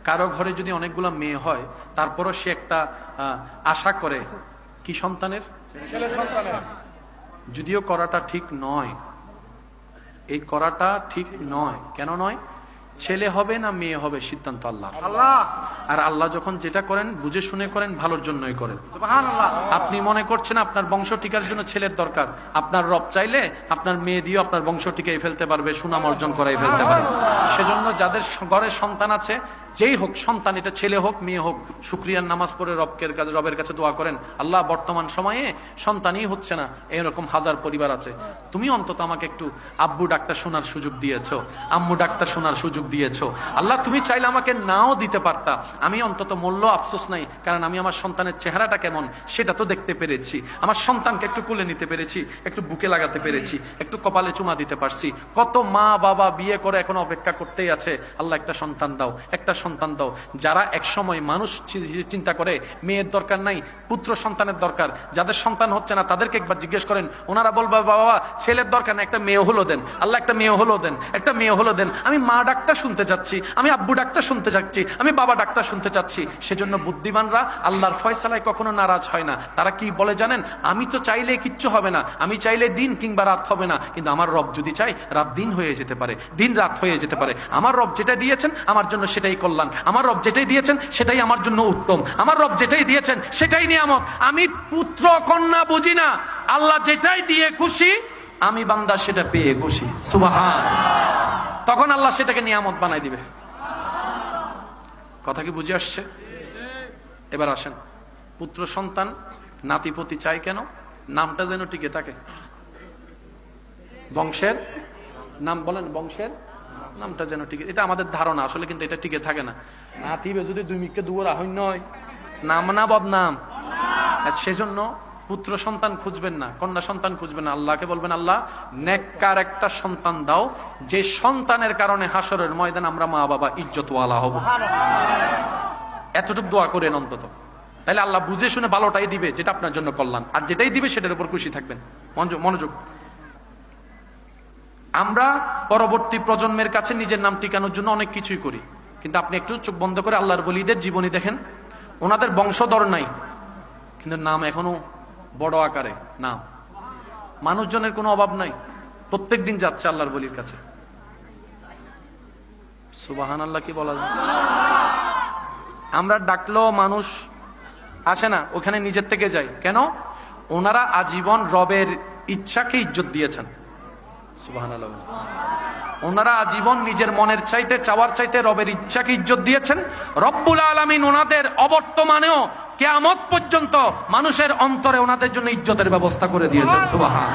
কারো ঘরে যদি অনেকগুলো মেয়ে হয়, তারপরও সে একটা আশা করে কি সন্তানের, ছেলে সন্তানের। যদিও করাটা ঠিক নয়, এই করাটা ঠিক নয়। কেন নয়? ছেলে হবে না মেয়ে হবে সিদ্ধান্ত আল্লাহ। আর আল্লাহ যখন যেটা করেন বুঝে শুনে করেন, ভালোর জন্যই করেন। সুবহানাল্লাহ। আপনি মনে করছেন আপনার বংশ টিকার জন্য ছেলের দরকার, আপনার রব চাইলে আপনার মেয়ে দিয়েও আপনার বংশ টিকাই ফেলতে পারবে, সুনাম অর্জন করাই ফেলতে পারবে। সেজন্য যাদের ঘরে সন্তান আছে, যেই হোক সন্তান, এটা ছেলে হোক মেয়ে হোক, শুকরিয়ার নামাজ পড়ে রবের কাছে দোয়া করেন, আল্লাহ বর্তমান সময়ে সন্তানই হচ্ছে না, এরকম হাজার পরিবার আছে, তুমি অন্তত আমাকে একটু আব্বু ডাকটা শোনার সুযোগ দিয়েছো, আম্মু ডাকটা শোনার সুযোগ দিয়েছো। আল্লাহ তুমি চাইলে আমাকে নাও দিতে পারতা, আমি অন্তত মূল্য আফসোস নাই, কারণ আমি আমার সন্তানের চেহারাটা কেমন সেটা তো দেখতে পেরেছি, আমার সন্তানকে একটু কোলে নিতে পেরেছি, একটু বুকে লাগাতে পেরেছি, একটু কপালে চুমা দিতে পারছি। কত মা বাবা বিয়ে করে এখন অপেক্ষা করতেই আছে, আল্লাহ একটা সন্তান দাও, একটা সন্তান দাও। যারা এক সময় মানুষ চিন্তা করে মেয়ের দরকার নাই, পুত্র সন্তানের দরকার, যাদের সন্তান হচ্ছে না তাদেরকে একবার জিজ্ঞেস করেন, ওনারা বলবে বাবা ছেলের দরকার না, একটা মেয়ে হলো দেন, আল্লাহ একটা মেয়ে হলো দেন, একটা মেয়ে হলো দেন। আমি মা ডাক্তার শুনতে চাচ্ছি, আমি আব্বু ডাক্তার শুনতে চাচ্ছি, আমি বাবা ডাক্তার শুনতে চাচ্ছি। সেজন্য বুদ্ধিমানরা আল্লাহর ফয়সালায় কখনো নারাজ হয় না। তারা কি বলে জানেন? আমি তো চাইলে কিচ্ছু হবে না, আমি চাইলে দিন কিংবা রাত হবে না, কিন্তু আমার রব যদি চাই রাত দিন হয়ে যেতে পারে, দিন রাত হয়ে যেতে পারে। আমার রব যেটা দিয়েছেন আমার জন্য সেটাই কল্যাণ, আমার রব যেটাই দিয়েছেন সেটাই আমার জন্য উত্তম, আমার রব যেটাই দিয়েছেন সেটাই নিয়ামত। আমি পুত্র কন্যা বুঝি না, আল্লাহ যেটাই দিয়ে খুশি, আমি বান্দা সেটা পেয়ে খুশি। সুবহান। তখন আল্লাহ সেটাকে নিয়ামত বানাই দিবে। কথা কি বুঝে আসছে? এবার আসেন, পুত্র সন্তান নাতিপতি চাই কেন? নামটা যেন টিকে থাকে, বংশের নাম বলেন, বংশের নামটা যেন টিকে, এটা আমাদের ধারণা, আসলে কিন্তু এটা টিকে থাকে না। নাতিবে যদি দুই মিকে দুয়ার আহ্য নয়, নাম না বদনাম। সেজন্য পুত্র সন্তান খুঁজবেন না, কন্যা সন্তান খুঁজবেন না, আল্লাহকে বলবেন আল্লাহ নেককার একটা সন্তান দাও, যে সন্তানের কারণে হাসরের ময়দান আমরা মা বাবা ইজ্জতওয়ালা হব। এতটুকু দোয়া করেন অন্তত, তাহলে আল্লাহ বুঝে শুনে ভালোটাই দিবে, যেটা আপনার জন্য কল্যাণ, আর যেটাই দিবে সেটার উপর খুশি থাকবেন। মনোযোগ। আমরা পরবর্তী প্রজন্মের কাছে নিজের নাম টিকানোর জন্য অনেক কিছুই করি, কিন্তু আপনি একটু চোখ বন্ধ করে আল্লাহর ওলিদের জীবনী দেখেন, ওনাদের বংশধর নাই, কিন্তু নাম এখনো বড় আকারে, নাম, মানুষজনের কোনো অভাব নাই, প্রত্যেক দিন যাচ্ছে আল্লাহর ওলির কাছে। সুবহানাল্লাহ কি বলা যায়? আমরা ডাকলেও মানুষ আসে না, ওখানে নিজের থেকে যায়। কেন? ওনারা আজীবন রবের ইচ্ছাকে ইজ্জত দিয়েছেন। সুবহানাল্লাহ। ওনারা আজীবন নিজের মনের চাইতে, চাওয়ার চাইতে রবের ইচ্ছাকে ইজ্জত দিয়েছেন। রব্বুল আলামিন ওনাদের অবর্তমানেও কিয়ামত পর্যন্ত মানুষের অন্তরে ওনাদের জন্য ইজ্জতের ব্যবস্থা করে দিয়েছেন। সুবহান।